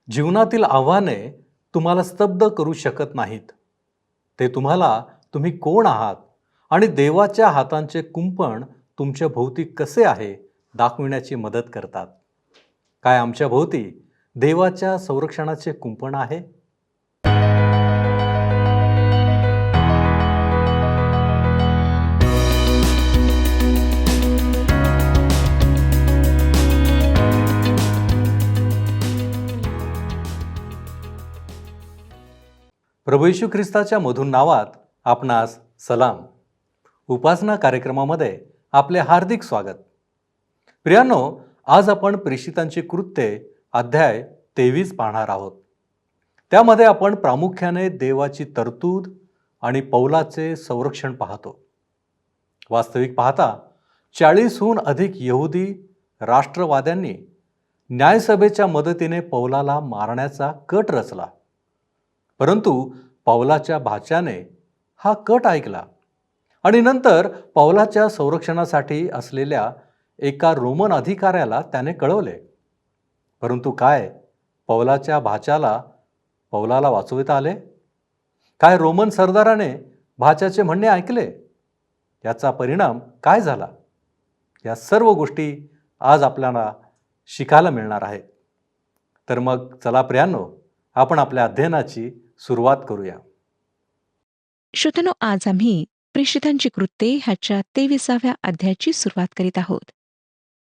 जीवनातील आव्हाने तुम्हाला स्तब्ध करू शकत नाहीत. ते तुम्ही कोण आहात आणि देवाच्या हातांचे कुंपण तुमच्या भोवती कसे आहे दाखविण्याची मदत करतात. काय आमच्या भोवती देवाच्या संरक्षणाचे कुंपण आहे? प्रभू येशू ख्रिस्ताच्या मधुर नावात आपणास सलाम. उपासना कार्यक्रमामध्ये आपले हार्दिक स्वागत. प्रियांनो, आज आपण प्रेषितांची कृत्ये अध्याय 23 पाहणार आहोत. त्यामध्ये आपण प्रामुख्याने देवाची तरतूद आणि पौलाचे संरक्षण पाहतो. वास्तविक पाहता 40हून अधिक यहुदी राष्ट्रवाद्यांनी न्यायसभेच्या मदतीने पौलाला मारण्याचा कट रचला. परंतु पौलाच्या भाच्याने हा कट ऐकला आणि नंतर पौलाच्या संरक्षणासाठी असलेल्या एका रोमन अधिकाऱ्याला त्याने कळवले. परंतु काय पौलाच्या भाच्याला पौलाला वाचविता आले? काय रोमन सरदाराने भाच्याचे म्हणणे ऐकले? याचा परिणाम काय झाला? या सर्व गोष्टी आज आपल्याला शिकायला मिळणार आहेत. तर मग चला प्रियांनो, आपण आपल्या अध्ययनाची सुरुवात करूया. श्रोत्यानो, आज आम्ही प्रेषितांची कृत्ये ह्याच्या 23व्या अध्यायाची सुरुवात करीत आहोत.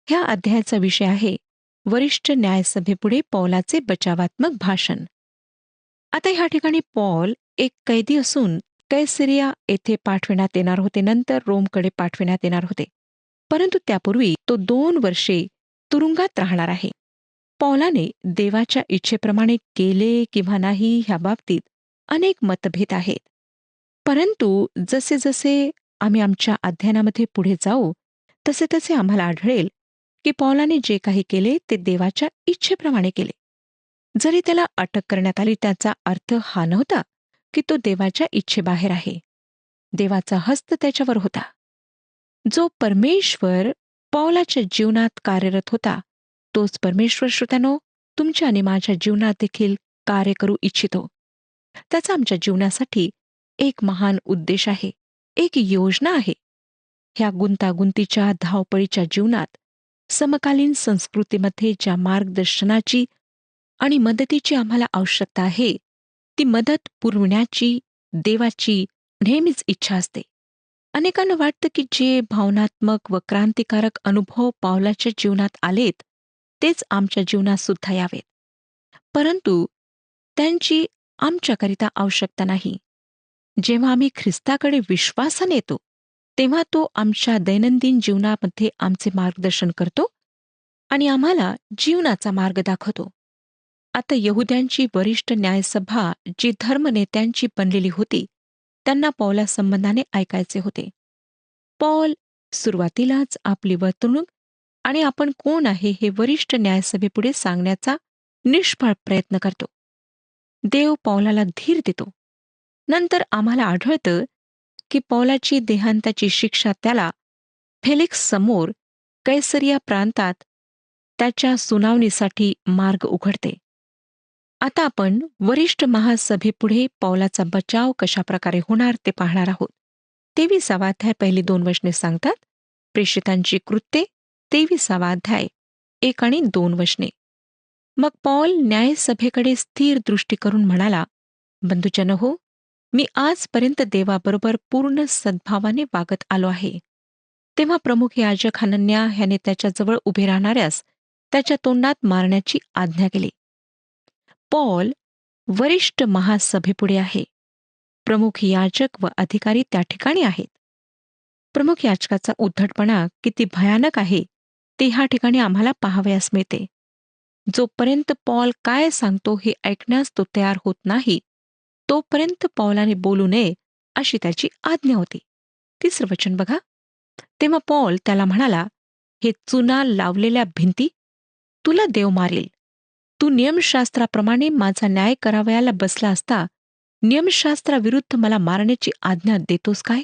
ह्या अध्यायाचा विषय आहे वरिष्ठ न्यायसभेपुढे पौलाचे बचावात्मक भाषण. आता ह्या ठिकाणी पौल एक कैदी असून कैसरिया येथे पाठविण्यात येणार होते, नंतर रोमकडे पाठविण्यात येणार होते. परंतु त्यापूर्वी तो 2 वर्षे तुरुंगात राहणार आहे. पौलाने देवाच्या इच्छेप्रमाणे केले किंवा नाही ह्या बाबतीत अनेक मतभेद आहेत. परंतु जसे जसे आम्ही आमच्या अध्ययनामध्ये पुढे जाऊ तसे तसे आम्हाला आढळेल की पौलाने जे काही केले ते देवाच्या इच्छेप्रमाणे केले. जरी त्याला अटक करण्यात आली त्याचा अर्थ हा नव्हता की तो देवाच्या इच्छेबाहेर आहे. देवाचा हस्त त्याच्यावर होता. जो परमेश्वर पौलाच्या जीवनात कार्यरत होता तोच परमेश्वर, श्रोत्यानो, तुमच्या आणि माझ्या जीवनात देखील कार्य करू इच्छितो. त्याचा आमच्या जीवनासाठी एक महान उद्देश आहे, एक योजना आहे. ह्या गुंतागुंतीच्या धावपळीच्या जीवनात समकालीन संस्कृतीमध्ये ज्या मार्गदर्शनाची आणि मदतीची आम्हाला आवश्यकता आहे ती मदत पुरविण्याची देवाची नेहमीच इच्छा असते. अनेकांना वाटतं की जे भावनात्मक व क्रांतिकारक अनुभव पौलाच्या जीवनात आलेत तेच आमच्या जीवनात सुद्धा यावेत. परंतु त्यांची आमच्याकरिता आवश्यकता नाही. जेव्हा आम्ही ख्रिस्ताकडे विश्वासाने येतो तेव्हा तो आमच्या दैनंदिन जीवनामध्ये आमचे मार्गदर्शन करतो आणि आम्हाला जीवनाचा मार्ग दाखवतो. आता यहुद्यांची वरिष्ठ न्यायसभा जी धर्मनेत्यांची बनलेली होती त्यांना पौला संबंधाने ऐकायचे होते. पौल सुरुवातीलाच आपली वर्तणूक आणि आपण कोण आहे हे वरिष्ठ न्यायसभेपुढे सांगण्याचा निष्फळ प्रयत्न करतो. देव पौलाला धीर देतो. नंतर आम्हाला आढळतं की पौलाची देहांताची शिक्षा त्याला फेलिक्स समोर कैसरिया प्रांतात त्याच्या सुनावणीसाठी मार्ग उघडते. आता आपण वरिष्ठ महासभेपुढे पौलाचा बचाव कशा प्रकारे होणार ते पाहणार आहोत. 23वा अध्याय पहिली 2 वचने सांगतात. प्रेषितांची कृत्ये 23वा अध्याय 1 आणि 2 वचने. मग पौल न्यायसभेकडे स्थिर दृष्टी करून म्हणाला, बंधुजन हो, मी आजपर्यंत देवाबरोबर पूर्ण सद्भावाने वागत आलो आहे. तेव्हा प्रमुख याजक हनन्या ह्याने त्याच्याजवळ उभे राहणाऱ्यास त्याच्या तोंडात मारण्याची आज्ञा केली. पौल वरिष्ठ महासभेपुढे आहे. प्रमुख याजक व अधिकारी त्या ठिकाणी आहेत. प्रमुख याजकाचा उद्धटपणा किती भयानक आहे ते ह्या ठिकाणी आम्हाला पाहावयास मिळते. जोपर्यंत पौल काय सांगतो हे ऐकण्यास तो तयार होत नाही तोपर्यंत पौलाने बोलू नये अशी त्याची आज्ञा होती. 3रं वचन बघा. तेव्हा पौल त्याला म्हणाला, हे चुना लावलेल्या भिंती, तुला देव मारेल. तू नियमशास्त्राप्रमाणे माझा न्याय करावयाला बसला असता नियमशास्त्राविरुद्ध मला मारण्याची आज्ञा देतोस काय?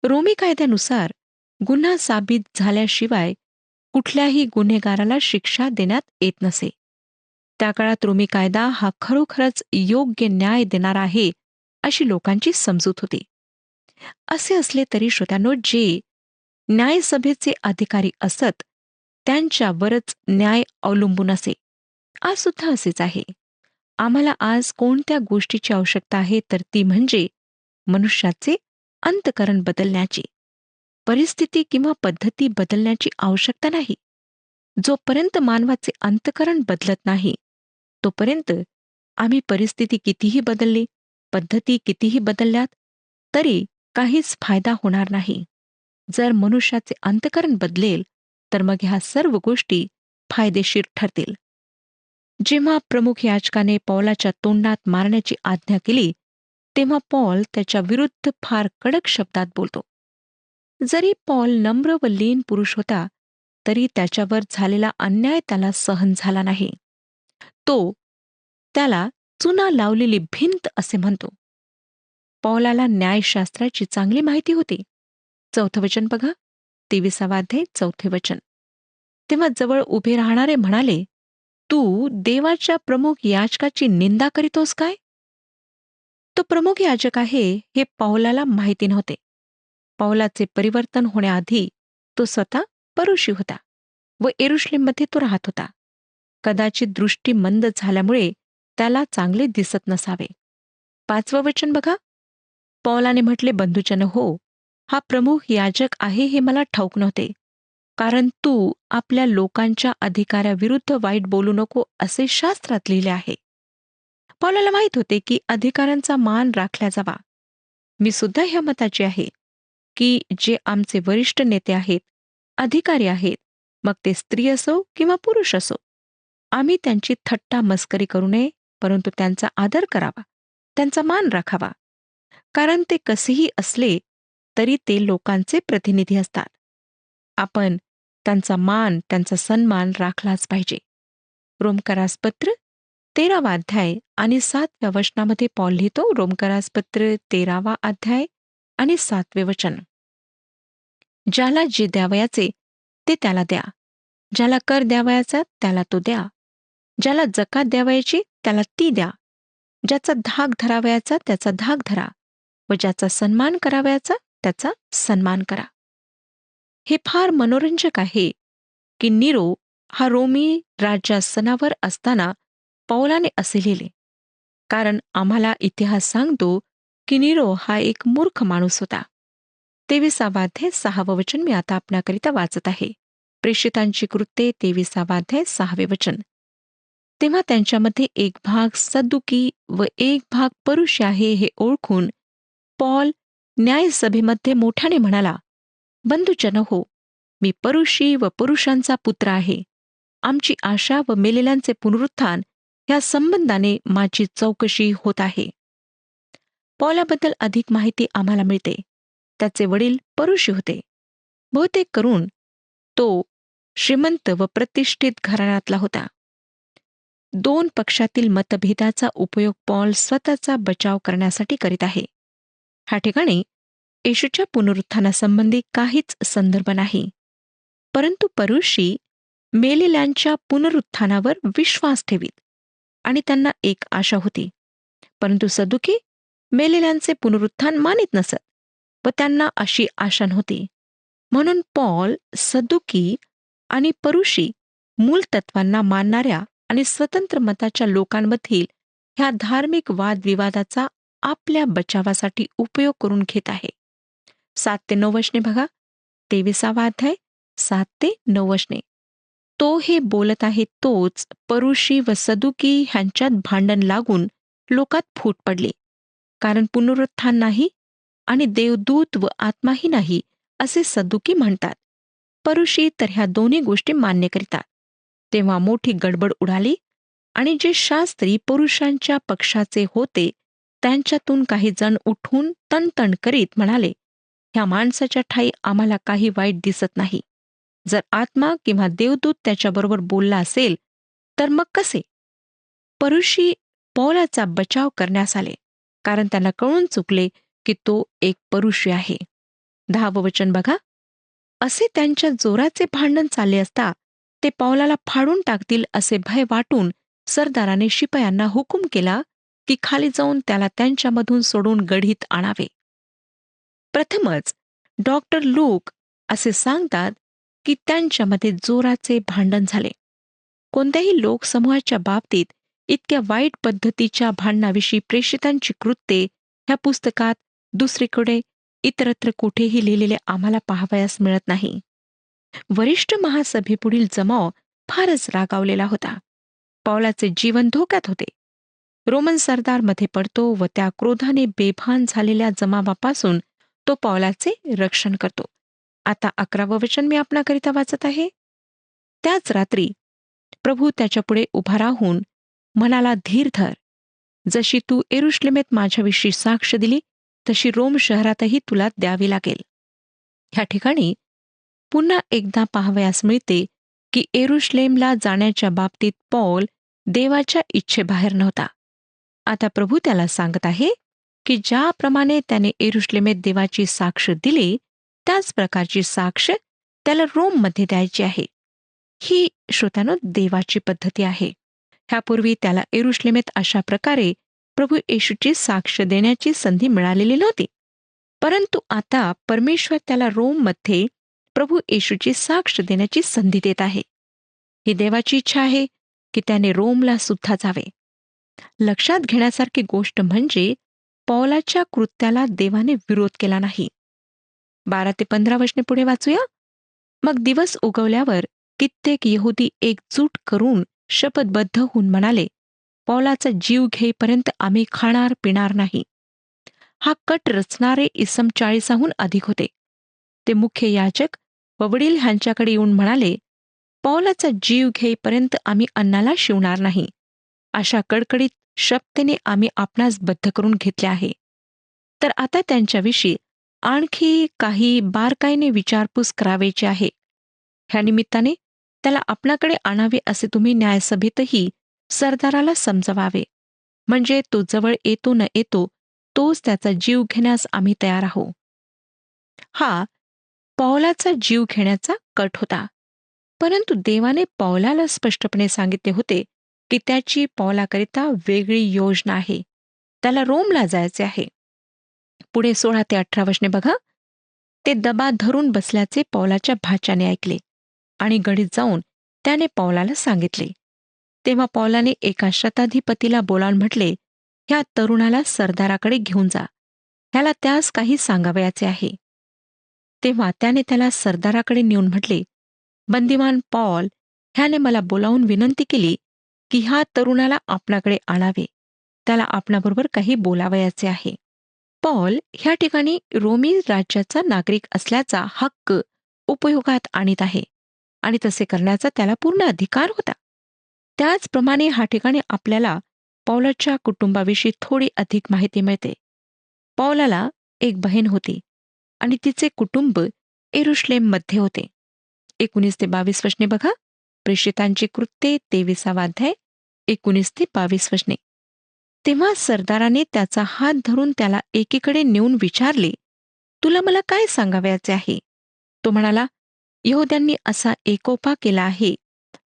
रोमी कायद्यानुसार गुन्हा साबित झाल्याशिवाय कुठल्याही गुन्हेगाराला शिक्षा देण्यात येत नसे. त्या काळात रोमी कायदा हा खरोखरच योग्य न्याय देणारा आहे अशी लोकांची समजूत होती. असे असले तरी श्रोत्यांनो, जे न्यायसभेचे अधिकारी असत त्यांच्यावरच न्याय अवलंबून असे. आज सुद्धा असेच आहे. आम्हाला आज कोणत्या गोष्टीची आवश्यकता आहे, तर ती म्हणजे मनुष्याचे अंतःकरण बदलण्याची. परिस्थिती किंवा पद्धती बदलण्याची आवश्यकता नाही. जोपर्यंत मानवाचे अंतःकरण बदलत नाही, तोपर्यंत आम्ही परिस्थिती कितीही बदलली, पद्धती कितीही बदलल्यात, तरी काहीच फायदा होणार नाही. जर मनुष्याचे अंतःकरण बदलेल, तर मग ह्या सर्व गोष्टी फायदेशीर ठरतील. जेव्हा प्रमुख याजकाने पौलाच्या तोंडात मारण्याची आज्ञा केली, तेव्हा पौल त्याच्या विरुद्ध फार कडक शब्दात बोलतो. जरी पौल नम्र व लीन पुरुष होता, तरी त्याच्यावर झालेला अन्याय त्याला सहन झाला नाही. तो त्याला चुना लावलेली भिंत असे म्हणतो. पौलाला न्यायशास्त्राची चांगली माहिती होती. 4 वचन बघा, 23 अध्याय 4 वचन. तेव्हा जवळ उभे राहणारे म्हणाले, तू देवाच्या प्रमुख याजकाची निंदा करीतोस काय? तो प्रमुख याजक आहे हे पौलाला माहिती नव्हते. पौलाचे परिवर्तन होण्याआधी तो स्वतः परुषी होता व येरुशलेममध्ये तो राहत होता. कदाचित दृष्टी मंद झाल्यामुळे त्याला चांगले दिसत नसावे. 5 वचन बघा, पौलाने म्हटले, बंधुजन हो, हा प्रमुख याजक आहे हे मला ठाऊक नव्हते, कारण तू आपल्या लोकांच्या अधिकाऱ्याविरुद्ध वाईट बोलू नको असे शास्त्रात लिहिले आहे. पौलाला माहीत होते की अधिकाऱ्यांचा मान राखला जावा. मी सुद्धा ह्या मताची आहे की जे आमचे वरिष्ठ नेते आहेत, अधिकारी आहेत, मग ते स्त्री असो किंवा पुरुष असो, आम्ही त्यांची थट्टा मस्करी करू नये, परंतु त्यांचा आदर करावा, त्यांचा मान राखावा. कारण ते कसेही असले तरी ते लोकांचे प्रतिनिधी असतात. आपण त्यांचा मान, त्यांचा सन्मान राखलाच पाहिजे. रोमकरास पत्र 13 अध्याय आणि 7 वचनामध्ये पौल लिहितो. रोमकरास पत्र 13 अध्याय आणि 7 वचन. ज्याला जे द्यावयाचे ते त्याला द्या, ज्याला कर द्यावयाचा त्याला तो द्या, ज्याला जकात द्यावयाची त्याला ती द्या, ज्याचा धाक धरावयाचा त्याचा धाक धरा व ज्याचा सन्मान करावयाचा त्याचा सन्मान करा. हे फार मनोरंजक आहे की नीरो हा रोमी राज्यासनावर असताना पौलाने असे लिहिले, कारण आम्हाला इतिहास सांगतो की नीरो हा एक मूर्ख माणूस होता. 23 अध्याय 6 वचन मी आता आपल्याकरिता वाचत आहे. प्रेषितांची कृत्ये 23 अध्याय 6 वचन. तेव्हा त्यांच्यामध्ये एक भाग सद्दुकी व एक भाग परुषी आहे हे ओळखून पौल न्यायसभेमध्ये मोठ्याने म्हणाला, बंधुजन हो, मी परुषी व पुरुषांचा पुत्र आहे. आमची आशा व मेलेल्यांचे पुनरुत्थान ह्या संबंधाने माझी चौकशी होत आहे. पौलाबद्दल अधिक माहिती आम्हाला मिळते. त्याचे वडील परुषी होते. बहुतेक करून तो श्रीमंत व प्रतिष्ठित घराण्यातला होता. 2 पक्षातील मतभेदाचा उपयोग पौल स्वतःचा बचाव करण्यासाठी करीत आहे. ह्या ठिकाणी येशूच्या पुनरुत्थानासंबंधी काहीच संदर्भ नाही, परंतु परुषी मेलेल्यांच्या पुनरुत्थानावर विश्वास ठेवीत आणि त्यांना एक आशा होती. परंतु सदुकी मेलेल्यांचे पुनरुत्थान मानित नसत व त्यांना अशी आशा नव्हती. म्हणून पौल सदुकी आणि परुषी मूलतत्वांना मानणाऱ्या आणि स्वतंत्र मताच्या लोकांमधील ह्या धार्मिक वादविवादाचा आपल्या बचावासाठी उपयोग करून घेत आहे. 7 ते 9 वचने बघा, 23 अध्याय 7 ते 9 वचने. तो हे बोलत आहे तोच परुषी व सदुकी ह्यांच्यात भांडण लागून लोकात फूट पडली, कारण पुनरुत्थान नाही आणि देवदूत व आत्माही नाही असे सदुकी म्हणतात. परुषी तर ह्या दोन्ही गोष्टी मान्य करीतात. तेव्हा मोठी गडबड उडाली आणि जे शास्त्री पुरुषांच्या पक्षाचे होते त्यांच्यातून काही जण उठून तणतण करीत म्हणाले, ह्या माणसाच्या ठाई आम्हाला काही वाईट दिसत नाही. जर आत्मा किंवा देवदूत त्याच्याबरोबर बोलला असेल तर मग कसे? परुषी पौलाचा बचाव करण्यास आले, कारण त्यांना कळून चुकले की तो एक परुषी आहे. 10 वचन बघा, असे त्यांच्या जोराचे भांडण चालले असता ते पौलाला फाडून टाकतील असे भय वाटून सरदाराने शिपायांना हुकूम केला की खाली जाऊन त्याला त्यांच्यामधून सोडून गढीत आणावे. प्रथमच डॉक्टर लूक असे सांगतात की त्यांच्यामध्ये जोराचे भांडण झाले. कोणत्याही लोकसमूहाच्या बाबतीत इतक्या वाईट पद्धतीच्या भांडणाविषयी प्रेषितांची कृत्ये ह्या पुस्तकात दुसरीकडे इतरत्र कुठेही लिहिलेले आम्हाला पाहावयास मिळत नाही. वरिष्ठ महासभेपुढील जमाव फारच रागावलेला होता. पौलाचे जीवन धोक्यात होते. रोमन सरदार मध्ये पडतो व त्या क्रोधाने बेभान झालेल्या जमावापासून तो पौलाचे रक्षण करतो. आता 11वं वचन मी आपणाकरिता वाचत आहे. त्याच रात्री प्रभू त्याच्यापुढे उभा राहून म्हणाला, धीर धर. जशी तू यरुशलेमेत माझ्याविषयी साक्ष दिली तशी रोम शहरातही तुला द्यावी लागेल. ह्या ठिकाणी पुन्हा एकदा पाहावयास मिळते की यरुशलेमला जाण्याच्या बाबतीत पौल देवाच्या इच्छेबाहेर नव्हता. आता प्रभू त्याला सांगत आहे की ज्याप्रमाणे त्याने यरुशलेमेत देवाची साक्ष दिली त्याच प्रकारची साक्ष त्याला रोममध्ये द्यायची आहे. ही श्रोत्यानो देवाची पद्धती आहे. ह्यापूर्वी त्याला यरुशलेमेत अशा प्रकारे प्रभू येशूची साक्ष देण्याची संधी मिळालेली नव्हती. परंतु आता परमेश्वर त्याला रोममध्ये प्रभू येशूची साक्ष देण्याची संधी देत आहे. ही देवाची इच्छा आहे की त्याने रोमला सुद्धा जावे. लक्षात घेण्यासारखी गोष्ट म्हणजे पौलाच्या कृत्याला देवाने विरोध केला नाही. 12 ते 15 वचने पुढे वाचूया. मग दिवस उगवल्यावर कित्येक यहुदी एकजूट करून शपथबद्ध होऊन म्हणाले, पौलाचा जीव घेईपर्यंत आम्ही खाणार पिणार नाही. हा कट रचणारे इसम 40हून अधिक होते. ते मुख्य याजक व वडील ह्यांच्याकडे येऊन म्हणाले, पौलाचा जीव घेईपर्यंत आम्ही अन्नाला शिवणार नाही. अशा कडकडीत शपथेने आम्ही आपणास बद्ध करून घेतले आहे. तर आता त्यांच्याविषयी आणखी काही बारकाईने विचारपूस करावयाची आहे. ह्या निमित्ताने त्याला आपणाकडे आणावे असे तुम्ही न्यायसभेतही सरदाराला समजवावे. म्हणजे तो जवळ येतो न येतो तोच त्याचा जीव घेण्यास आम्ही तयार आहोत. हा पौलाचा जीव घेण्याचा कट होता. परंतु देवाने पौलाला स्पष्टपणे सांगितले होते की त्याची पौलाकरिता वेगळी योजना आहे. त्याला रोमला जायचे आहे. पुढे 16 ते 18 वचने बघा. ते दबा धरून बसल्याचे पौलाच्या भाच्याने ऐकले आणि गडीत जाऊन त्याने पौलाला सांगितले. तेव्हा पौलाने एका शताधिपतीला बोलावून म्हटले, ह्या तरुणाला सरदाराकडे घेऊन जा. ह्याला त्यास काही सांगावयाचे आहे. तेव्हा त्याने त्याला सरदाराकडे नेऊन म्हटले, बंदिवान पौल ह्याने मला बोलावून विनंती केली की ह्या तरुणाला आपणाकडे आणावे. त्याला आपणाबरोबर काही बोलावयाचे आहे. पौल ह्या ठिकाणी रोमी राज्याचा नागरिक असल्याचा हक्क उपयोगात आणीत आहे आणि तसे करण्याचा त्याला पूर्ण अधिकार होता. त्याचप्रमाणे ह्या ठिकाणी आपल्याला पौलाच्या कुटुंबाविषयी थोडी अधिक माहिती मिळते. पौलाला एक बहीण होती आणि तिचे कुटुंब यरुशलेममध्ये होते. 19 ते 22 वचने बघा. प्रेषितांची कृत्ये 23वा अध्याय 19 ते 22 वचने. तेव्हा सरदाराने त्याचा हात धरून त्याला एकीकडे नेऊन विचारले, तुला मला काय सांगावयाचे आहे? तो म्हणाला, यहुद्यांनी असा एकोपा केला आहे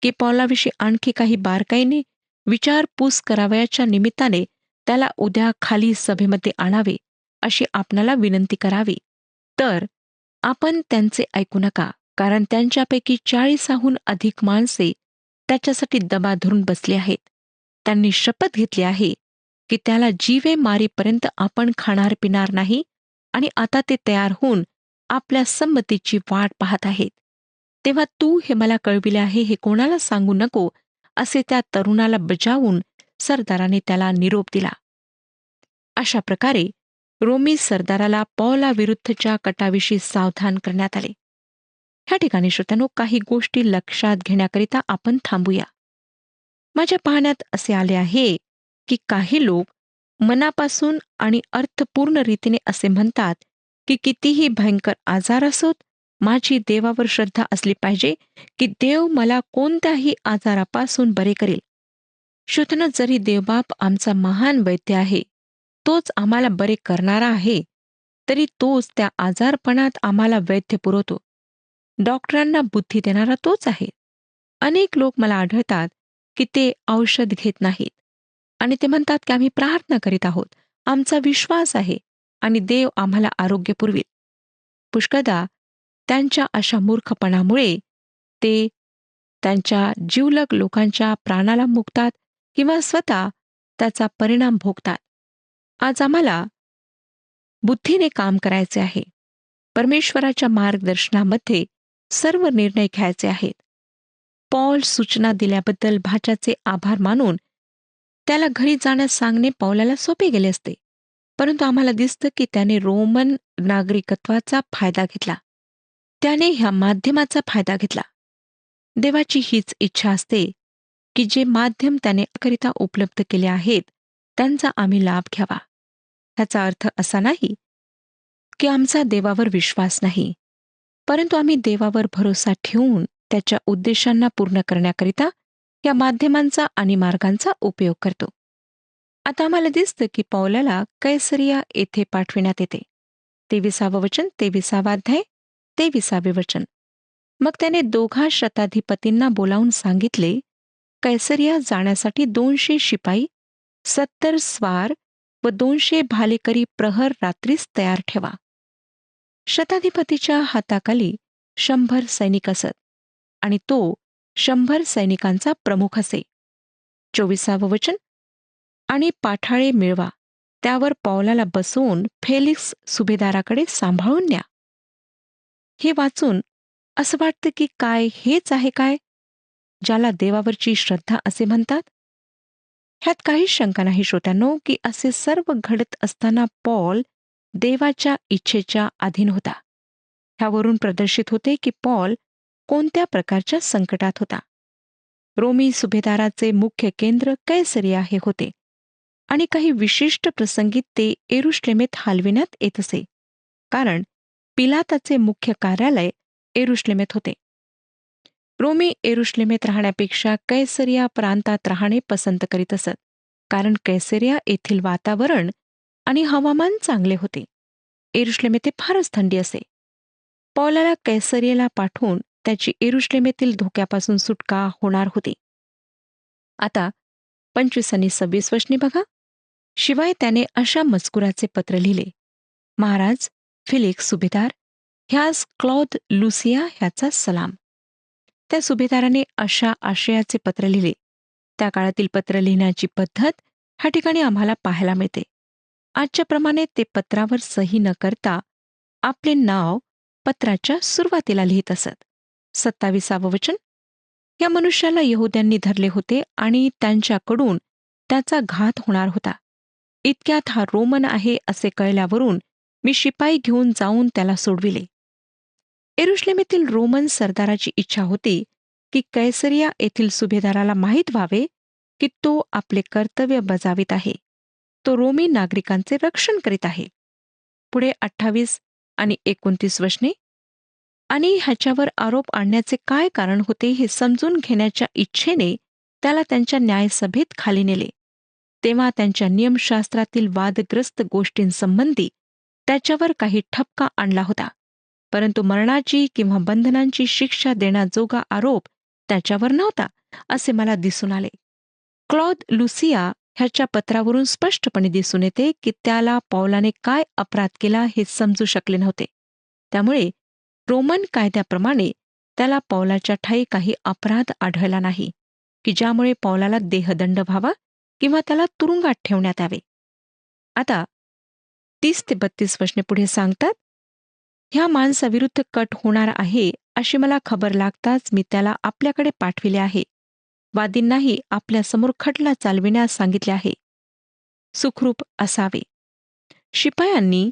की पौलाविषयी आणखी काही बारकाईने विचारपूस करावयाच्या निमित्ताने त्याला उद्या खाली सभेमध्ये आणावे अशी आपणाला विनंती करावी. तर आपण त्यांचे ऐकू नका, कारण त्यांच्यापैकी 40हून अधिक माणसे त्याच्यासाठी दबा धरून बसली आहेत. त्यांनी शपथ घेतली आहे की त्याला जीवे मारीपर्यंत आपण खाणार पिणार नाही आणि आता ते तयार होऊन आपल्या संमतीची वाट पाहत आहेत. तेव्हा तू हे मला कळविले आहे हे कोणाला सांगू नको असे त्या तरुणाला बजावून सरदाराने त्याला निरोप दिला. अशा प्रकारे रोमी सरदाराला पौला विरुद्धच्या कटाविषयी सावधान करण्यात आले. ह्या ठिकाणी श्रोत्यानो काही गोष्टी लक्षात घेण्याकरिता आपण थांबूया. माझ्या पाहण्यात असे आले आहे की काही लोक मनापासून आणि अर्थपूर्ण रीतीने असे म्हणतात की कितीही भयंकर आजार असोत, माझी देवावर श्रद्धा असली पाहिजे की देव मला कोणत्याही आजारापासून बरे करेल. श्रोत्यानो, जरी देवबाप आमचा महान वैद्य आहे, तोच आम्हाला बरे करणारा आहे, तरी तोच त्या आजारपणात आम्हाला वैद्य पुरवतो. डॉक्टरांना बुद्धी देणारा तोच आहे. अनेक लोक मला आढळतात की ते औषध घेत नाहीत आणि ते म्हणतात की आम्ही प्रार्थना करीत आहोत, आमचा विश्वास आहे आणि देव आम्हाला आरोग्य पुरवेल. पुष्कळदा त्यांच्या अशा मूर्खपणामुळे ते त्यांच्या जिवलग लोकांच्या प्राणाला मुकतात किंवा स्वतः त्याचा परिणाम भोगतात. आज आम्हाला बुद्धीने काम करायचे आहे. परमेश्वराच्या मार्गदर्शनामध्ये सर्व निर्णय घ्यायचे आहेत. पॉल सूचना दिल्याबद्दल भाच्याचे आभार मानून त्याला घरी जाण्यास सांगणे पौलाला सोपे गेले असते. परंतु आम्हाला दिसतं की त्याने रोमन नागरिकत्वाचा फायदा घेतला. त्याने ह्या माध्यमाचा फायदा घेतला. देवाची हीच इच्छा असते की जे माध्यम त्याने करिता उपलब्ध केले आहेत त्यांचा आम्ही लाभ घ्यावा. ह्याचा अर्थ असा नाही की आमचा देवावर विश्वास नाही, परंतु आम्ही देवावर भरोसा ठेवून त्याच्या उद्देशांना पूर्ण करण्याकरिता या माध्यमांचा आणि मार्गांचा उपयोग करतो. आता आम्हाला दिसतं की पौलाला कैसरिया येथे पाठविण्यात येते. 23 वचन, 23 अध्याय, 23 वचन. मग त्याने दोघा शताधिपतींना बोलावून सांगितले, कैसरिया जाण्यासाठी 200 शिपाई, 70 स्वार व 200 भालेकरी प्रहर रात्रीच तयार ठेवा. शताधिपतीच्या हाताखाली 100 सैनिक असत आणि तो 100 सैनिकांचा प्रमुख असे. 24 वचन. आणि पाठाळे मिळवा, त्यावर पौलाला बसवून फेलिक्स सुभेदाराकडे सांभाळून न्या. हे वाचून असं वाटतं की काय हेच आहे काय ज्याला देवावरची श्रद्धा असे म्हणतात? ह्यात काहीच शंका नाही श्रोत्यांनो की असे सर्व घडत असताना पॉल देवाच्या इच्छेच्या अधीन होता. ह्यावरून प्रदर्शित होते की पॉल कोणत्या प्रकारच्या संकटात होता. रोमी सुभेदाराचे मुख्य केंद्र कैसरिया हे होते आणि काही विशिष्ट प्रसंगी ते एरुश्लेमेत हलविण्यात येत असे, कारण पिलाताचे मुख्य कार्यालय एरुश्लेमेत होते. रोमी एरुश्लेमेत राहण्यापेक्षा कैसरिया प्रांतात राहणे पसंत करीत असत, कारण कैसरिया येथील वातावरण आणि हवामान चांगले होते. एरुश्लेमेत फारच थंडी असे. पौलाला कैसरियाला पाठवून त्याची एरुश्लेमेतील धोक्यापासून सुटका होणार होती. आता 25 आणि 26 वचने बघा. शिवाय त्याने अशा मजकुराचे पत्र लिहिले: महाराज फिलिक्स सुभेदार, ह्यास क्लौद लुसिया ह्याचा सलाम. त्या सुभेदाराने अशा आशयाचे पत्र लिहिले. त्या काळातील पत्र लिहिण्याची पद्धत ह्या ठिकाणी आम्हाला पाहायला मिळते. आजच्या प्रमाणे ते पत्रावर सही न करता आपले नाव पत्राच्या सुरुवातीला लिहित असत. 27 वचन. या मनुष्याला यहुद्यांनी धरले होते आणि त्यांच्याकडून त्याचा घात होणार होता. इतक्यात हा रोमन आहे असे कळल्यावरून मी शिपाई घेऊन जाऊन त्याला सोडविले. एरुश्लेमेतील रोमन सरदाराची इच्छा होती की कैसरिया येथील सुभेदाराला माहीत व्हावे की तो आपले कर्तव्य बजावित आहे, तो रोमी नागरिकांचे रक्षण करीत आहे. पुढे 28 आणि 29 वचने. आणि ह्याच्यावर आरोप आणण्याचे काय कारण होते हे समजून घेण्याच्या इच्छेने त्याला त्यांच्या न्यायसभेत खाली नेले. तेव्हा त्यांच्या नियमशास्त्रातील वादग्रस्त गोष्टींसंबंधी त्याच्यावर काही ठपका आणला होता, परंतु मरणाची किंवा बंधनांची शिक्षा देण्याजोगा आरोप त्याच्यावर नव्हता असे मला दिसून आले. क्लौद लुसिया ह्याच्या पत्रावरून स्पष्टपणे दिसून येते की त्याला पौलाने काय अपराध केला हे समजू शकले नव्हते. त्यामुळे रोमन कायद्याप्रमाणे त्याला पौलाच्या ठायी काही अपराध आढळला नाही की ज्यामुळे पौलाला देहदंड व्हावा किंवा त्याला तुरुंगात ठेवण्यात यावे. आता 30 ते 32 वचने पुढे सांगतात: ह्या माणसाविरुद्ध कट होणार आहे अशी मला खबर लागताच मी त्याला आपल्याकडे पाठविले आहे. वादींनाही आपल्यासमोर खटला चालविण्यास सांगितले आहे. सुखरूप असावे. शिपायांनी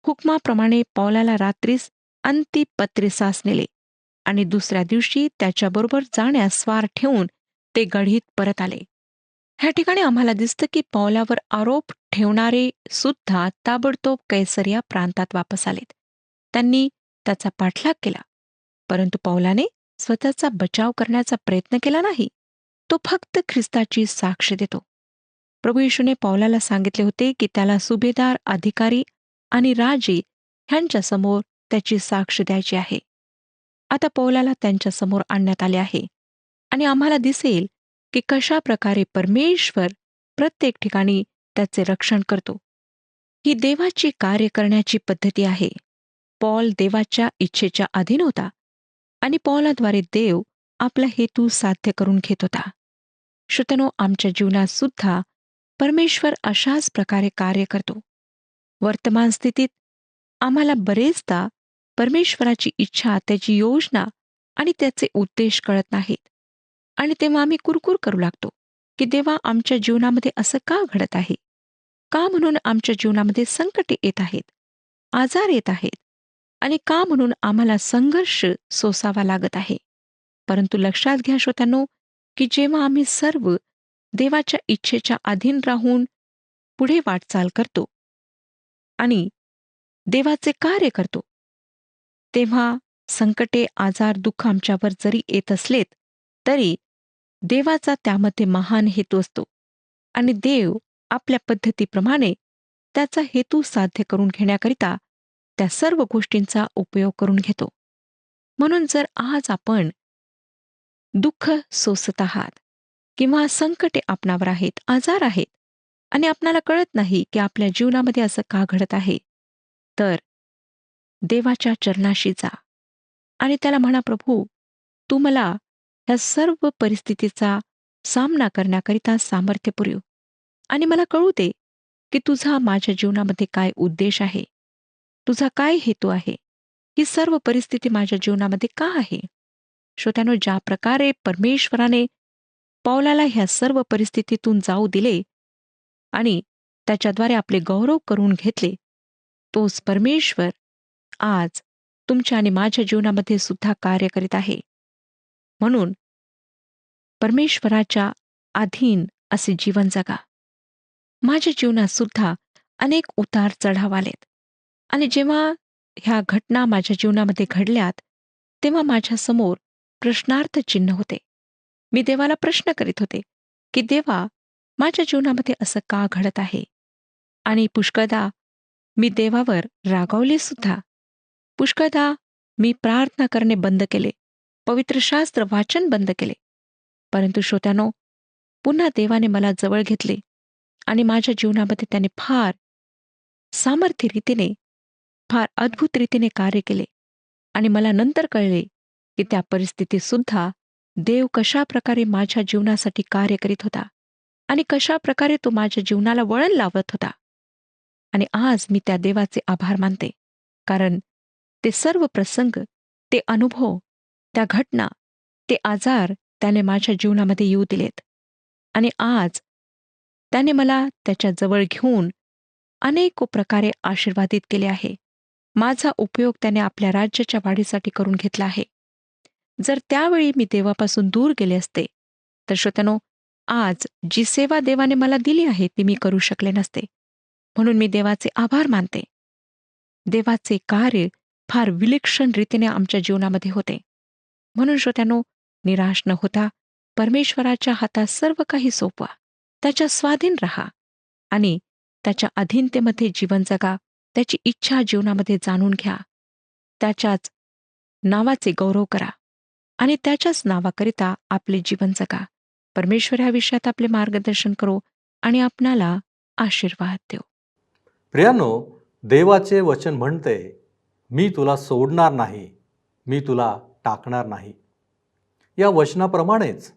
हुकमाप्रमाणे पौलाला रात्रीस अंतिपत्रिसास नेले आणि दुसऱ्या दिवशी त्याच्याबरोबर जाण्यास स्वार ठेवून ते गढीत परत आले. ह्या ठिकाणी आम्हाला दिसतं की पौलावर आरोप ठेवणारे सुद्धा ताबडतोब कैसरिया प्रांतात वापस आलेत. त्यांनी त्याचा पाठलाग केला, परंतु पौलाने स्वतःचा बचाव करण्याचा प्रयत्न केला नाही. तो फक्त ख्रिस्ताची साक्ष देतो. प्रभू येशूने पौलाला सांगितले होते की त्याला सुभेदार, अधिकारी आणि राजे ह्यांच्यासमोर त्याची साक्ष द्यायची आहे. आता पौलाला त्यांच्यासमोर आणण्यात आले आहे आणि आम्हाला दिसेल की कशा प्रकारे परमेश्वर प्रत्येक ठिकाणी त्याचे रक्षण करतो. ही देवाची कार्य करण्याची पद्धती आहे. पॉल देवाच्या इच्छेच्या अधीन होता आणि पॉलाद्वारे देव आपला हेतू साध्य करून घेत होता. श्रोत्यानो, आमच्या जीवनात सुद्धा परमेश्वर अशाच प्रकारे कार्य करतो. वर्तमान स्थितीत आम्हाला बरेचदा परमेश्वराची इच्छा, त्याची योजना आणि त्याचे उद्देश कळत नाहीत. आणि तेव्हा आम्ही कुरकुर करू लागतो की देवा, आमच्या जीवनामध्ये असं का घडत आहे? का म्हणून आमच्या जीवनामध्ये संकटे येत आहेत, आजार येत आहेत, आणि का म्हणून आम्हाला संघर्ष सोसावा लागत आहे? परंतु लक्षात घ्या श्रोत्यांनो, की जेव्हा आम्ही सर्व देवाच्या इच्छेच्या अधीन राहून पुढे वाटचाल करतो आणि देवाचे कार्य करतो, तेव्हा संकटे, आजार, दुःख आमच्यावर जरी येत असलेत तरी देवाचा त्यामध्ये महान हेतू असतो आणि देव आपल्या पद्धतीप्रमाणे त्याचा हेतू साध्य करून घेण्याकरिता त्या सर्व गोष्टींचा उपयोग करून घेतो. म्हणून जर आज आपण दुःख सोसत आहात किंवा संकटे आपणावर आहेत, आजार आहेत, आणि आपणाला कळत नाही की आपल्या जीवनामध्ये असं का घडत आहे, तर देवाच्या चरणाशी जा आणि त्याला म्हणा, प्रभू, तू मला ह्या सर्व परिस्थितीचा सामना करण्याकरिता सामर्थ्य पुरव आणि मला कळू दे की तुझा माझ्या जीवनामध्ये काय उद्देश आहे, तुझा काय हेतू आहे, ही सर्व परिस्थिती माझ्या जीवनामध्ये का आहे. श्रोत्यानो, ज्या प्रकारे परमेश्वराने पौलाला ह्या सर्व परिस्थितीतून जाऊ दिले आणि त्याच्याद्वारे आपले गौरव करून घेतले, तोच परमेश्वर आज तुमच्या आणि माझ्या जीवनामध्ये सुद्धा कार्य करीत आहे. म्हणून परमेश्वराच्या अधीन असे जीवन जगा. माझ्या जीवनात सुद्धा अनेक उतार चढाव आलेत आणि जेव्हा ह्या घटना माझ्या जीवनामध्ये घडल्यात, तेव्हा माझ्यासमोर प्रश्नार्थ चिन्ह होते. मी देवाला प्रश्न करीत होते की देवा, माझ्या जीवनामध्ये असं का घडत आहे? आणि पुष्कळदा मी देवावर रागावले सुद्धा. पुष्कळदा मी प्रार्थना करणे बंद केले, पवित्र शास्त्र वाचन बंद केले. परंतु श्रोत्यानो, पुन्हा देवाने मला जवळ घेतले आणि माझ्या जीवनामध्ये त्याने फार सामर्थ्य रीतीने, फार अद्भुत रीतीने कार्य केले. आणि मला नंतर कळले की त्या परिस्थितीत सुद्धा देव कशा प्रकारे माझ्या जीवनासाठी कार्य करीत होता आणि कशा प्रकारे तो माझ्या जीवनाला वळण लावत होता. आणि आज मी त्या देवाचे आभार मानते, कारण ते सर्व प्रसंग, ते अनुभव, त्या घटना, ते आजार त्याने माझ्या जीवनामध्ये येऊ दिलेत. आणि आज त्याने मला त्याच्या जवळ घेऊन अनेक प्रकारे आशीर्वादित केले आहे. माझा उपयोग त्याने आपल्या राज्याच्या वाढीसाठी करून घेतला आहे. जर त्यावेळी मी देवापासून दूर गेले असते, तर श्रोत्यानो, आज जी सेवा देवाने मला दिली आहे ती मी करू शकले नसते. म्हणून मी देवाचे आभार मानते. देवाचे कार्य फार विलक्षण रीतीने आमच्या जीवनामध्ये होते. म्हणून श्रोत्यानो, निराश न होता परमेश्वराच्या हातात सर्व काही सोपवा, त्याच्या स्वाधीन रहा आणि त्याच्या अधीनतेमध्ये जीवन जगा. त्याची इच्छा जीवनामध्ये जाणून घ्या. त्याच्याच नावाचे गौरव करा आणि त्याच्याच नावाकरिता आपले जीवन जगा. परमेश्वर ह्या विषयात आपले मार्गदर्शन करो आणि आपणाला आशीर्वाद देव. प्रियानो, देवाचे वचन म्हणते, मी तुला सोडणार नाही, मी तुला टाकणार नाही. या वचनाप्रमाणेच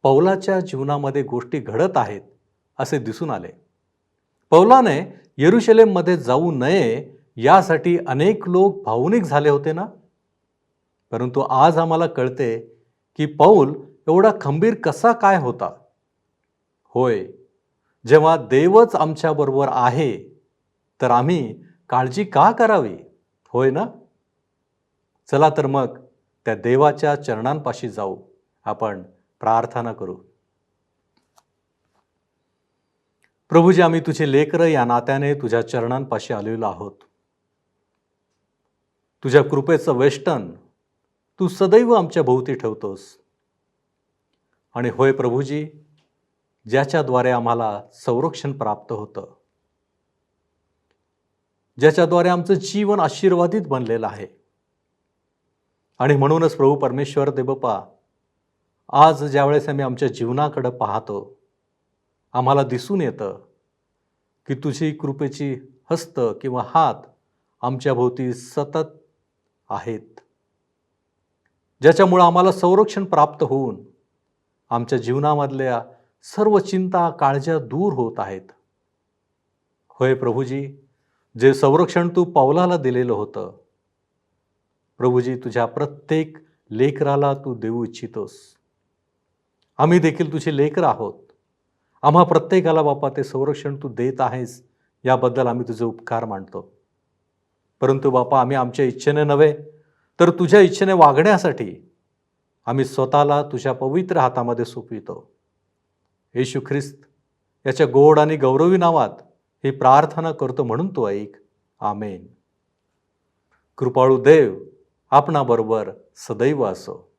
पौलाच्या जीवनामध्ये गोष्टी घडत आहेत असे दिसून आले. पौलाने यरुशलेममध्ये जाऊ नये यासाठी अनेक लोक भावनिक झाले होते ना. परंतु आज आम्हाला कळते की पौल एवढा खंबीर कसा काय होता. होय, जेव्हा देवच आमच्याबरोबर आहे तर आम्ही काळजी का करावी, होय ना. चला तर मग त्या देवाच्या चरणांपाशी जाऊ. आपण प्रार्थना करू. प्रभूजी, आम्ही तुझे लेकरं या नात्याने तुझ्या चरणांपाशी आलेलो आहोत. तुझ्या कृपेचं वेष्टन तू सदैव आमच्या भोवती ठेवतोस. आणि होय प्रभूजी, ज्याच्याद्वारे आम्हाला संरक्षण प्राप्त होतं, ज्याच्याद्वारे आमचं जीवन आशीर्वादित बनलेलं आहे. आणि म्हणूनच प्रभू परमेश्वर देवबापा, आज ज्यावेळेस आम्ही आमच्या जीवनाकडे पाहतो, आम्हाला दिसून येतं की तुझी कृपेची हस्त किंवा हात आमच्या भोवती सतत आहेत, ज्याच्यामुळं आम्हाला संरक्षण प्राप्त होऊन आमच्या जीवनामधल्या सर्व चिंता काळज्या दूर होत आहेत. होय प्रभूजी, जे संरक्षण तू पौलाला दिलेलं होतं, प्रभूजी तुझ्या प्रत्येक लेकराला तू देऊ इच्छितोस. आम्ही देखील तुझे लेकर आहोत. आम्हा प्रत्येकाला बापा ते संरक्षण तू देत आहेस, याबद्दल आम्ही तुझे उपकार मानतो. परंतु बापा, आम्ही आमच्या इच्छेने नव्हे तर तुझ्या इच्छेने वागण्यासाठी आम्ही स्वतःला तुझ्या पवित्र हातामध्ये सोपवितो. येशू ख्रिस्त याच्या गोड आणि गौरवी नावात ही प्रार्थना करतो म्हणून तू ऐक. आमेन. कृपाळू देव आपणाबरोबर सदैव असो.